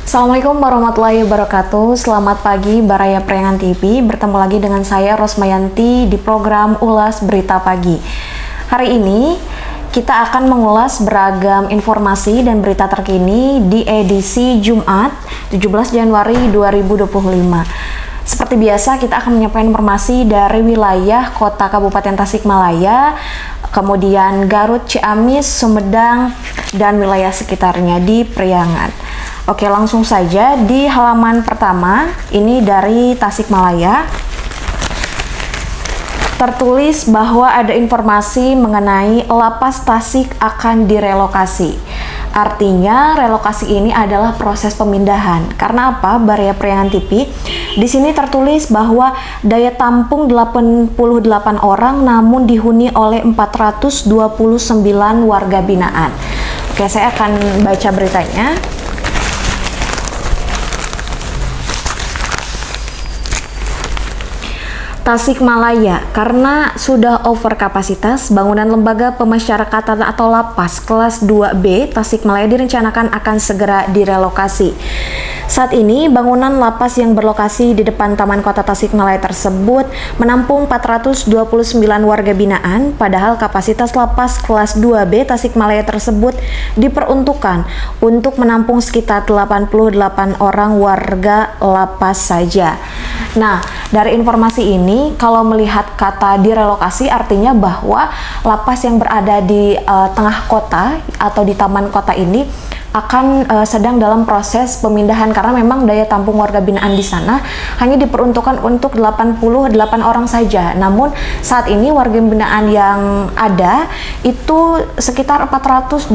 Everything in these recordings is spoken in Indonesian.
Assalamualaikum warahmatullahi wabarakatuh. Selamat pagi Baraya Priangan TV. Bertemu lagi dengan saya Rosmayanti di program Ulas Berita Pagi. Hari ini kita akan mengulas beragam informasi dan berita terkini di edisi Jumat 17 Januari 2025. Seperti biasa kita akan menyampaikan informasi dari wilayah Kota Kabupaten Tasikmalaya, kemudian Garut, Ciamis, Sumedang, dan wilayah sekitarnya di Priangan. Oke, langsung saja di halaman pertama, ini dari Tasikmalaya. Tertulis bahwa ada informasi mengenai lapas Tasik akan direlokasi. Artinya relokasi ini adalah proses pemindahan. Karena apa? Baraya Priangan TV. Di sini tertulis bahwa daya tampung 88 orang namun dihuni oleh 429 warga binaan. Oke, saya akan baca beritanya. Tasikmalaya, karena sudah over kapasitas, bangunan lembaga pemasyarakatan atau lapas kelas 2B Tasikmalaya direncanakan akan segera direlokasi. Saat ini, bangunan lapas yang berlokasi di depan Taman Kota Tasikmalaya tersebut menampung 429 warga binaan, padahal kapasitas lapas kelas 2B Tasikmalaya tersebut diperuntukkan untuk menampung sekitar 88 orang warga lapas saja. Nah, dari informasi ini, kalau melihat kata direlokasi artinya bahwa lapas yang berada di tengah kota atau di taman kota ini akan sedang dalam proses pemindahan karena memang daya tampung warga binaan di sana hanya diperuntukkan untuk 88 orang saja. Namun saat ini warga binaan yang ada itu sekitar 429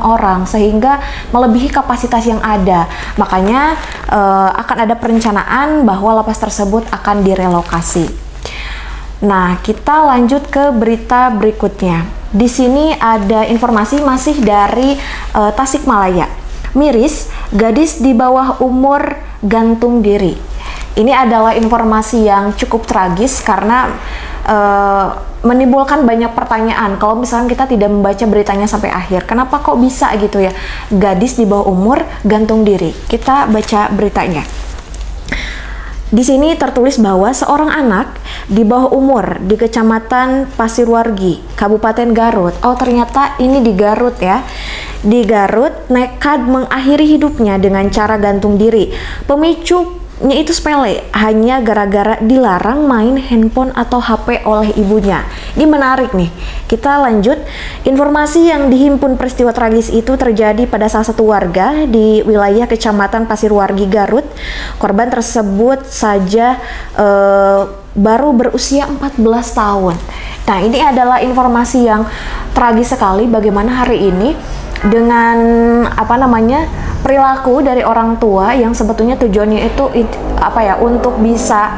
orang sehingga melebihi kapasitas yang ada. Makanya akan ada perencanaan bahwa lapas tersebut akan direlokasi. Nah, kita lanjut ke berita berikutnya. Di sini ada informasi masih dari Tasikmalaya. Miris, gadis di bawah umur gantung diri. Ini adalah informasi yang cukup tragis karena menimbulkan banyak pertanyaan. Kalau misalnya kita tidak membaca beritanya sampai akhir, kenapa kok bisa gitu ya? Gadis di bawah umur gantung diri. Kita baca beritanya. Di sini tertulis bahwa seorang anak di bawah umur di Kecamatan Pasirwargi, Kabupaten Garut. Oh, ternyata ini di Garut ya. Di Garut nekat mengakhiri hidupnya dengan cara gantung diri. Pemicunya itu sepele, hanya gara-gara dilarang main handphone atau HP oleh ibunya. Ini menarik nih. Kita lanjut. Informasi yang dihimpun peristiwa tragis itu terjadi pada salah satu warga di wilayah Kecamatan Pasirwargi, Garut. Korban tersebut saja baru berusia 14 tahun. Nah, ini adalah informasi yang tragis sekali bagaimana hari ini dengan perilaku dari orang tua yang sebetulnya tujuannya itu untuk bisa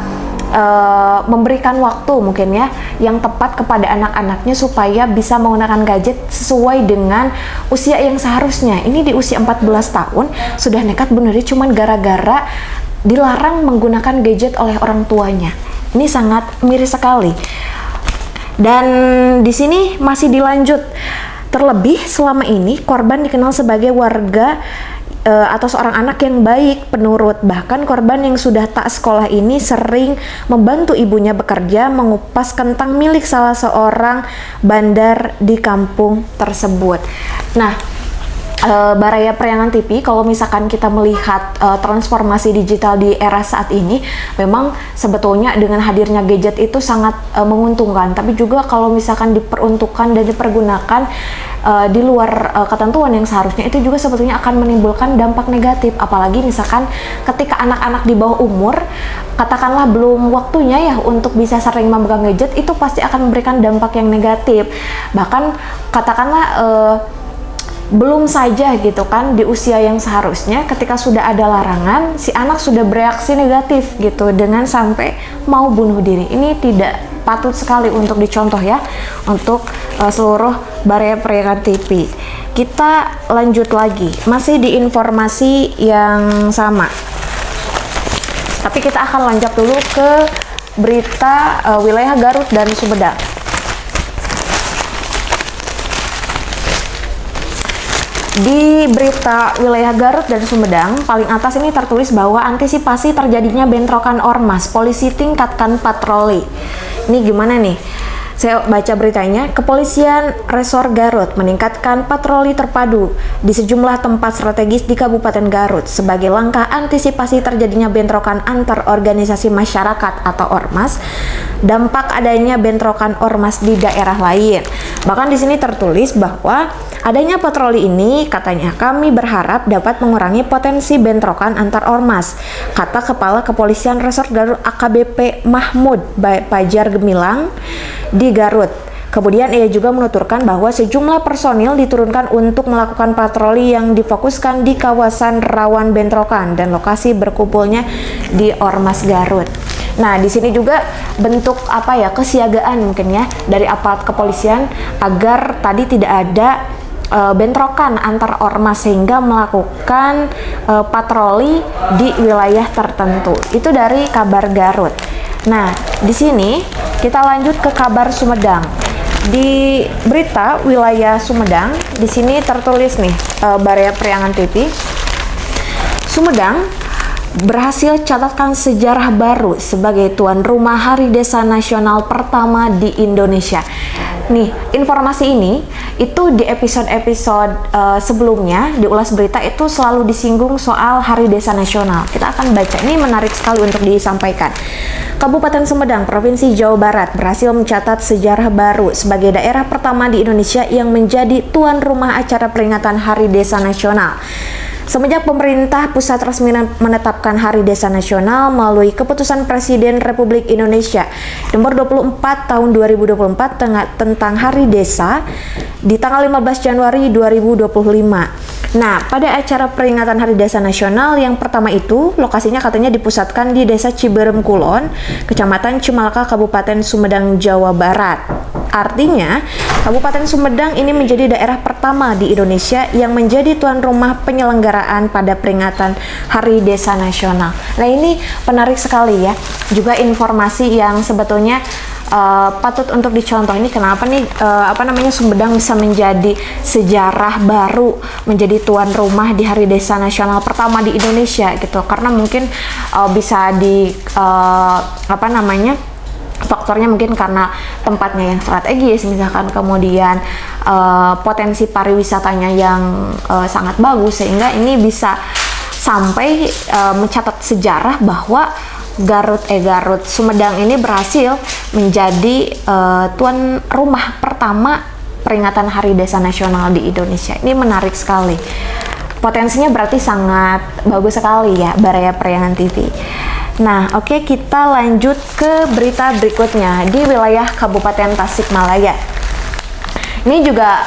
memberikan waktu mungkin ya yang tepat kepada anak-anaknya supaya bisa menggunakan gadget sesuai dengan usia yang seharusnya. Ini di usia 14 tahun sudah nekat bunuh diri cuman gara-gara dilarang menggunakan gadget oleh orang tuanya. Ini sangat miris sekali. Dan di sini masih dilanjut. Terlebih selama ini korban dikenal sebagai warga atau seorang anak yang baik, penurut. Bahkan korban yang sudah tak sekolah ini sering membantu ibunya bekerja mengupas kentang milik salah seorang bandar di kampung tersebut. Nah, Baraya Priangan TV, kalau misalkan kita melihat transformasi digital di era saat ini, memang sebetulnya dengan hadirnya gadget itu sangat menguntungkan. Tapi juga kalau misalkan diperuntukkan dan dipergunakan di luar ketentuan yang seharusnya, itu juga sebetulnya akan menimbulkan dampak negatif. Apalagi misalkan ketika anak-anak di bawah umur, katakanlah belum waktunya ya untuk bisa sering memegang gadget, itu pasti akan memberikan dampak yang negatif. Bahkan katakanlah belum saja gitu kan di usia yang seharusnya, ketika sudah ada larangan, si anak sudah bereaksi negatif gitu dengan sampai mau bunuh diri. Ini tidak patut sekali untuk dicontoh ya untuk seluruh Baraya Priangan TV. Kita lanjut lagi, masih di informasi yang sama, tapi kita akan lanjut dulu ke berita wilayah Garut dan Sumedang. Di berita wilayah Garut dan Sumedang, paling atas ini tertulis bahwa antisipasi terjadinya bentrokan ormas, polisi tingkatkan patroli. Ini gimana nih? Saya baca beritanya, Kepolisian Resor Garut meningkatkan patroli terpadu di sejumlah tempat strategis di Kabupaten Garut sebagai langkah antisipasi terjadinya bentrokan antar organisasi masyarakat atau ormas, dampak adanya bentrokan ormas di daerah lain. Bahkan di sini tertulis bahwa adanya patroli ini, katanya, kami berharap dapat mengurangi potensi bentrokan antar ormas, kata Kepala Kepolisian Resor Garut AKBP Mahmud Pajar Gemilang di Garut. Kemudian ia juga menuturkan bahwa sejumlah personil diturunkan untuk melakukan patroli yang difokuskan di kawasan rawan bentrokan dan lokasi berkumpulnya di Ormas Garut. Nah, di sini juga bentuk kesiagaan mungkin ya dari aparat kepolisian agar tadi tidak ada bentrokan antar ormas sehingga melakukan patroli di wilayah tertentu. Itu dari kabar Garut. Nah, di sini kita lanjut ke kabar Sumedang. Di berita wilayah Sumedang, di sini tertulis nih, Baraya Priangan TV. Sumedang berhasil catatkan sejarah baru sebagai tuan rumah Hari Desa Nasional pertama di Indonesia. Nih, informasi ini itu di episode-episode sebelumnya di Ulas Berita itu selalu disinggung soal Hari Desa Nasional. Kita akan baca, ini menarik sekali untuk disampaikan. Kabupaten Sumedang, Provinsi Jawa Barat berhasil mencatat sejarah baru sebagai daerah pertama di Indonesia yang menjadi tuan rumah acara peringatan Hari Desa Nasional. Semenjak pemerintah pusat resmi menetapkan Hari Desa Nasional melalui Keputusan Presiden Republik Indonesia Nomor 24 Tahun 2024 tentang Hari Desa di tanggal 15 Januari 2025. Nah, pada acara peringatan Hari Desa Nasional yang pertama itu, lokasinya katanya dipusatkan di Desa Ciberem Kulon, Kecamatan Cimalaka, Kabupaten Sumedang, Jawa Barat. Artinya, Kabupaten Sumedang ini menjadi daerah pertama di Indonesia yang menjadi tuan rumah penyelenggaraan pada peringatan Hari Desa Nasional. Nah, ini menarik sekali ya. Juga informasi yang sebetulnya patut untuk dicontoh. Ini kenapa nih Sumedang bisa menjadi sejarah baru, menjadi tuan rumah di Hari Desa Nasional pertama di Indonesia gitu. Karena mungkin bisa faktornya mungkin karena tempatnya yang strategis misalkan, kemudian potensi pariwisatanya yang sangat bagus sehingga ini bisa sampai mencatat sejarah bahwa Garut Sumedang ini berhasil menjadi tuan rumah pertama peringatan Hari Desa Nasional di Indonesia. Ini menarik sekali. Potensinya berarti sangat bagus sekali ya, Baraya Priangan TV. Nah, oke, kita lanjut ke berita berikutnya di wilayah Kabupaten Tasikmalaya. Ini juga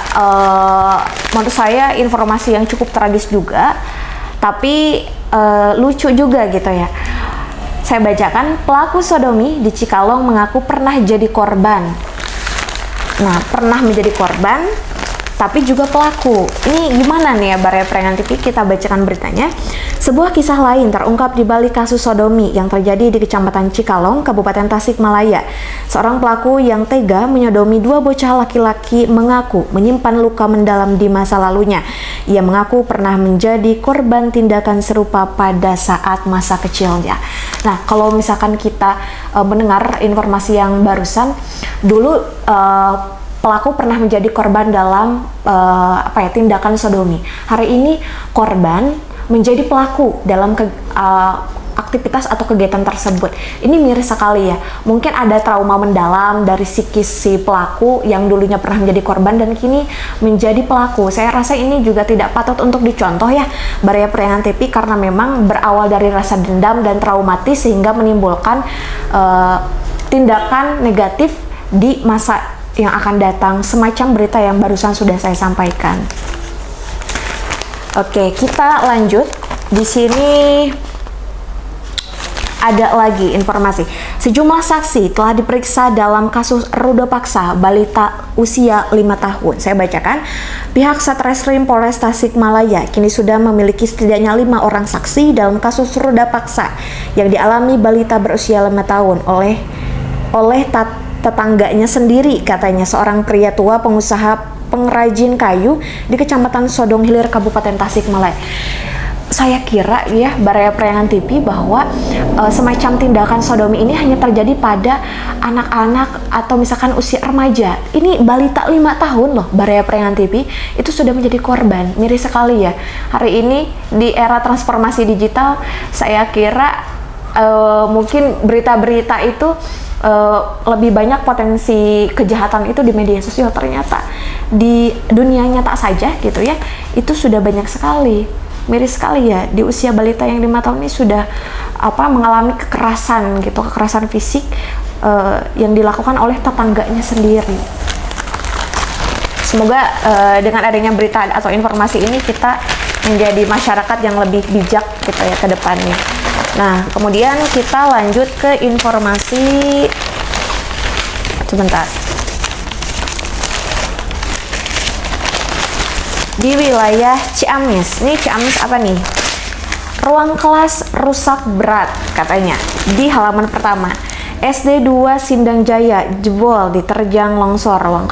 menurut saya informasi yang cukup tragis juga, tapi lucu juga gitu ya. Saya bacakan, pelaku sodomi di Cikalong mengaku pernah jadi korban. Nah, pernah menjadi korban, tapi juga pelaku. Ini gimana nih ya, Baraya Priangan TV? Kita bacakan beritanya. Sebuah kisah lain terungkap di balik kasus sodomi yang terjadi di Kecamatan Cikalong, Kabupaten Tasikmalaya. Seorang pelaku yang tega menyodomi dua bocah laki-laki mengaku menyimpan luka mendalam di masa lalunya. Ia mengaku pernah menjadi korban tindakan serupa pada saat masa kecilnya. Nah, kalau misalkan kita mendengar informasi yang barusan, dulu pelaku pernah menjadi korban dalam tindakan sodomi. Hari ini korban menjadi pelaku dalam aktivitas atau kegiatan tersebut. Ini miris sekali ya. Mungkin ada trauma mendalam dari psikis si pelaku yang dulunya pernah menjadi korban dan kini menjadi pelaku. Saya rasa ini juga tidak patut untuk dicontoh ya, Baraya Priangan TV, karena memang berawal dari rasa dendam dan traumatis sehingga menimbulkan tindakan negatif di masa yang akan datang, semacam berita yang barusan sudah saya sampaikan. Oke, kita lanjut. Di sini ada lagi informasi. Sejumlah saksi telah diperiksa dalam kasus ruda paksa balita usia 5 tahun. Saya bacakan. Pihak Satreskrim Polres Tasikmalaya kini sudah memiliki setidaknya 5 orang saksi dalam kasus ruda paksa yang dialami balita berusia 5 tahun oleh tetangganya sendiri, katanya seorang pria tua pengusaha pengrajin kayu di Kecamatan Sodong Hilir, Kabupaten Tasikmalaya. Saya kira ya, Baraya Priangan TV, bahwa semacam tindakan sodomi ini hanya terjadi pada anak-anak atau misalkan usia remaja. Ini balita 5 tahun loh, Baraya Priangan TV itu sudah menjadi korban. Miris sekali ya. Hari ini di era transformasi digital, saya kira mungkin berita-berita itu lebih banyak potensi kejahatan itu di media sosial. Ternyata di dunia nyata saja gitu ya, itu sudah banyak sekali. Miris sekali ya, di usia balita yang 5 tahun ini sudah mengalami kekerasan gitu, kekerasan fisik yang dilakukan oleh tetangganya sendiri. Semoga dengan adanya berita atau informasi ini kita menjadi masyarakat yang lebih bijak gitu ya ke depannya. Nah, kemudian kita lanjut ke informasi, sebentar. Di wilayah Ciamis. Ini Ciamis apa nih? Ruang kelas rusak berat katanya di halaman pertama. SD 2 Sindang Jaya jebol diterjang longsor, ruang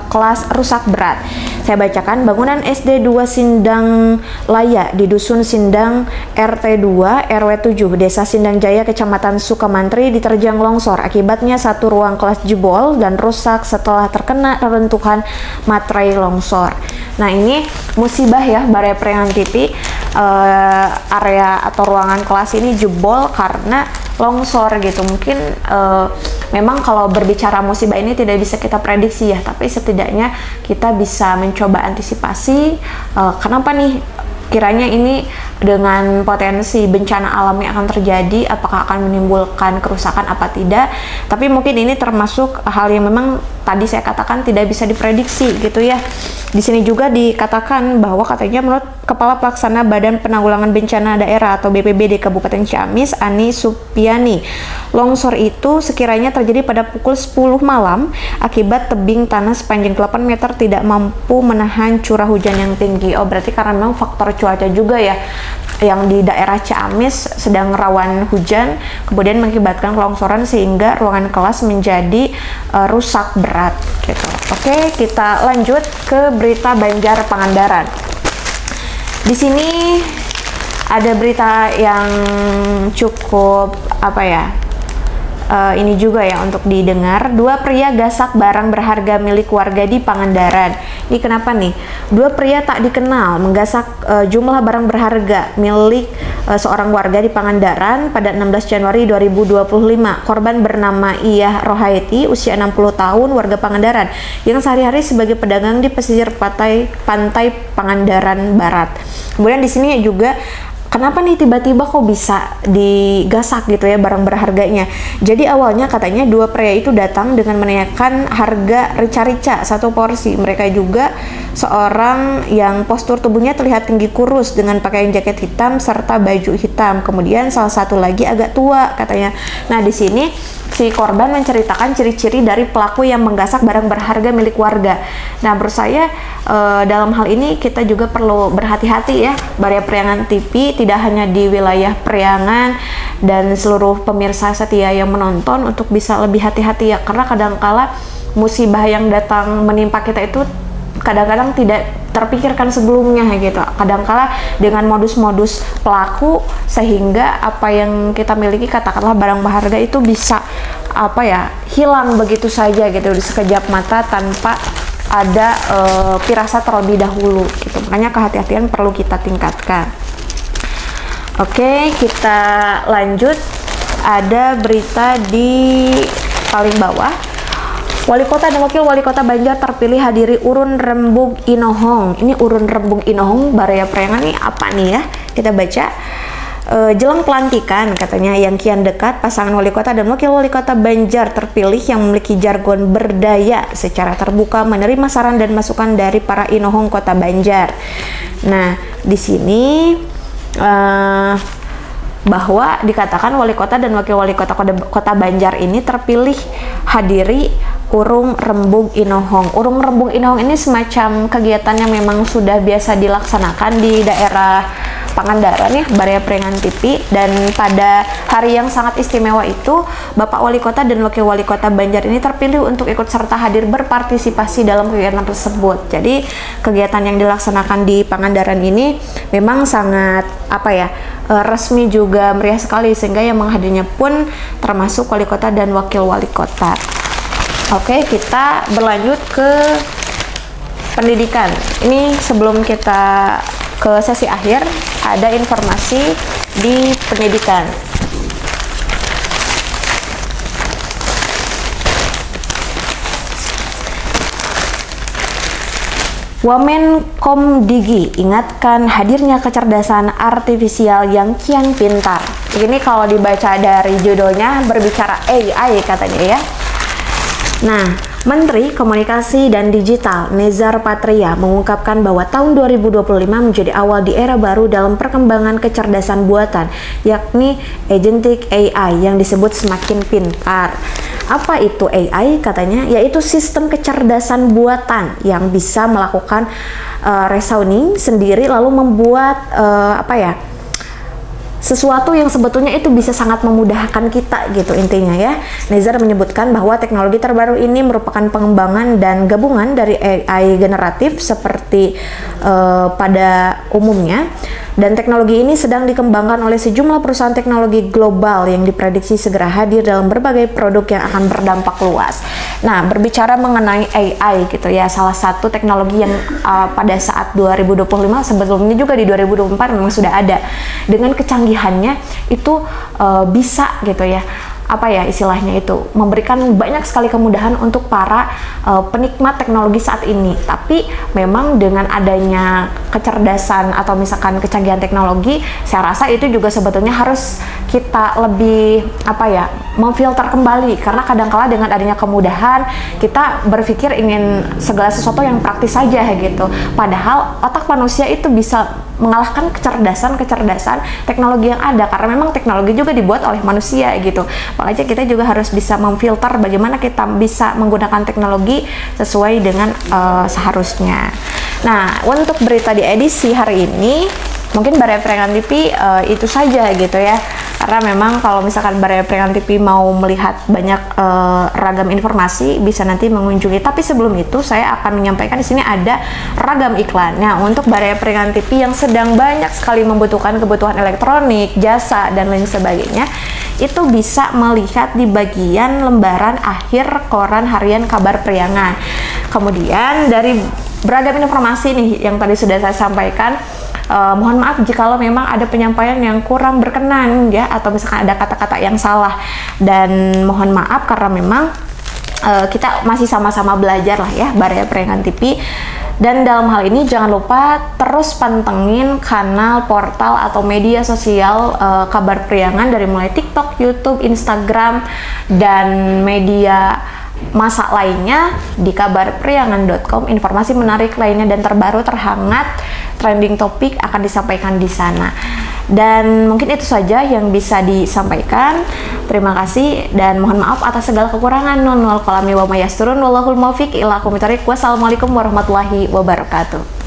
kelas rusak berat. Saya bacakan, bangunan SD 2 Sindang Laya di Dusun Sindang RT 2 RW 7 Desa Sindang Jaya Kecamatan Sukamantri diterjang longsor. Akibatnya satu ruang kelas jebol dan rusak setelah terkena reruntuhan materai longsor. Nah, ini musibah ya, Baraya Priangan TV. Area atau ruangan kelas ini jebol karena longsor gitu. Mungkin memang kalau berbicara musibah ini tidak bisa kita prediksi ya, tapi setidaknya kita bisa mencoba antisipasi. Kenapa nih kiranya ini dengan potensi bencana alam yang akan terjadi, apakah akan menimbulkan kerusakan apa tidak. Tapi mungkin ini termasuk hal yang memang tadi saya katakan tidak bisa diprediksi gitu ya. Di sini juga dikatakan bahwa katanya menurut Kepala Pelaksana Badan Penanggulangan Bencana Daerah atau BPBD Kabupaten Ciamis, Ani Supiani, longsor itu sekiranya terjadi pada pukul 10 malam akibat tebing tanah sepanjang 8 meter tidak mampu menahan curah hujan yang tinggi. Oh, berarti karena memang faktor cuaca juga ya, yang di daerah Ciamis sedang rawan hujan, kemudian mengakibatkan kelongsoran sehingga ruangan kelas menjadi rusak berat gitu. Oke, kita lanjut ke berita Banjar Pangandaran. Di sini ada berita yang cukup ini juga ya untuk didengar. Dua pria gasak barang berharga milik warga di Pangandaran. Ini kenapa nih? Dua pria tak dikenal menggasak jumlah barang berharga milik seorang warga di Pangandaran pada 16 Januari 2025. Korban bernama Iyah Rohaiti, usia 60 tahun, warga Pangandaran, yang sehari-hari sebagai pedagang di pesisir pantai Pangandaran Barat. Kemudian di sini juga kenapa nih tiba-tiba kok bisa digasak gitu ya barang berharganya. Jadi awalnya katanya dua pria itu datang dengan menanyakan harga rica-rica satu porsi. Mereka juga seorang yang postur tubuhnya terlihat tinggi kurus dengan pakaian jaket hitam serta baju hitam. Kemudian salah satu lagi agak tua katanya. Nah, di sini si korban menceritakan ciri-ciri dari pelaku yang menggasak barang berharga milik warga. Nah, menurut saya dalam hal ini kita juga perlu berhati-hati ya, Baraya Priangan TV, tidak hanya di wilayah Priangan dan seluruh pemirsa setia yang menonton untuk bisa lebih hati-hati ya, karena kadangkala musibah yang datang menimpa kita itu kadang-kadang tidak terpikirkan sebelumnya gitu. Kadangkala dengan modus-modus pelaku sehingga apa yang kita miliki, katakanlah barang berharga, itu bisa hilang begitu saja gitu di sekejap mata tanpa ada firasat terlebih dahulu gitu. Makanya kehati-hatian perlu kita tingkatkan. Oke, kita lanjut. Ada berita di paling bawah. Wali Kota dan Wakil Wali Kota Banjar terpilih hadiri Urun Rembug Inohong. Ini Urun Rembug Inohong Baraya Priangan nih apa nih ya? Kita baca. Jelang pelantikan katanya yang kian dekat, pasangan Wali Kota dan Wakil Wali Kota Banjar terpilih yang memiliki jargon berdaya secara terbuka menerima saran dan masukan dari para Inohong Kota Banjar. Nah, di sini bahwa dikatakan Wali Kota dan Wakil Wali Kota Kota Banjar ini terpilih hadiri Urung Rembug Inohong. Urung Rembug Inohong ini semacam kegiatan yang memang sudah biasa dilaksanakan di daerah Pangandaran ya, Balai Prengan TV. Dan pada hari yang sangat istimewa itu, Bapak Wali Kota dan Wakil Wali Kota Banjar ini terpilih untuk ikut serta hadir berpartisipasi dalam kegiatan tersebut. Jadi kegiatan yang dilaksanakan di Pangandaran ini memang sangat resmi juga meriah sekali, sehingga yang menghadirinya pun termasuk Wali Kota dan Wakil Wali Kota. Oke, kita berlanjut ke pendidikan. Ini sebelum kita ke sesi akhir, ada informasi di pendidikan. Wamenkomdigi ingatkan hadirnya kecerdasan artifisial yang kian pintar. Ini kalau dibaca dari judulnya berbicara AI katanya ya. Nah, Menteri Komunikasi dan Digital Nezar Patria mengungkapkan bahwa tahun 2025 menjadi awal di era baru dalam perkembangan kecerdasan buatan, yakni agentic AI yang disebut semakin pintar. Apa itu AI? Katanya yaitu sistem kecerdasan buatan yang bisa melakukan reasoning sendiri lalu membuat sesuatu yang sebetulnya itu bisa sangat memudahkan kita gitu intinya ya. Nezar menyebutkan bahwa teknologi terbaru ini merupakan pengembangan dan gabungan dari AI generatif seperti pada umumnya, dan teknologi ini sedang dikembangkan oleh sejumlah perusahaan teknologi global yang diprediksi segera hadir dalam berbagai produk yang akan berdampak luas. Nah, berbicara mengenai AI gitu ya, salah satu teknologi yang pada saat 2025 sebelumnya juga di 2024 memang sudah ada, dengan kecanggihannya itu bisa gitu ya, istilahnya itu memberikan banyak sekali kemudahan untuk para penikmat teknologi saat ini. Tapi memang dengan adanya kecerdasan atau misalkan kecanggihan teknologi, saya rasa itu juga sebetulnya harus kita lebih memfilter kembali, karena kadangkala dengan adanya kemudahan kita berpikir ingin segala sesuatu yang praktis saja gitu, padahal otak manusia itu bisa mengalahkan kecerdasan teknologi yang ada, karena memang teknologi juga dibuat oleh manusia gitu. Makanya kita juga harus bisa memfilter bagaimana kita bisa menggunakan teknologi sesuai dengan seharusnya. Nah, untuk berita di edisi hari ini mungkin Balai Prengan TV itu saja gitu ya, karena memang kalau misalkan Balai Prengan TV mau melihat banyak ragam informasi bisa nanti mengunjungi. Tapi sebelum itu saya akan menyampaikan di sini ada ragam iklan. Nah, untuk Balai Prengan TV yang sedang banyak sekali membutuhkan kebutuhan elektronik, jasa dan lain sebagainya, itu bisa melihat di bagian lembaran akhir koran harian Kabar Priangan. Kemudian dari beragam informasi nih yang tadi sudah saya sampaikan, mohon maaf jikalau memang ada penyampaian yang kurang berkenan ya, atau misalkan ada kata-kata yang salah, dan mohon maaf karena memang kita masih sama-sama belajar lah ya, Balai Prengan TV. Dan dalam hal ini jangan lupa terus pantengin kanal, portal atau media sosial Kabar Priangan dari mulai TikTok, YouTube, Instagram, dan media masa lainnya di kabarpriangan.com. Informasi menarik lainnya dan terbaru, terhangat, trending topik akan disampaikan di sana. Dan mungkin itu saja yang bisa disampaikan. Terima kasih dan mohon maaf atas segala kekurangan. Nun wal qalami wa mayasturun wallahul muwaffiq ila aqwamit thoriq. Wassalamualaikum warahmatullahi wabarakatuh.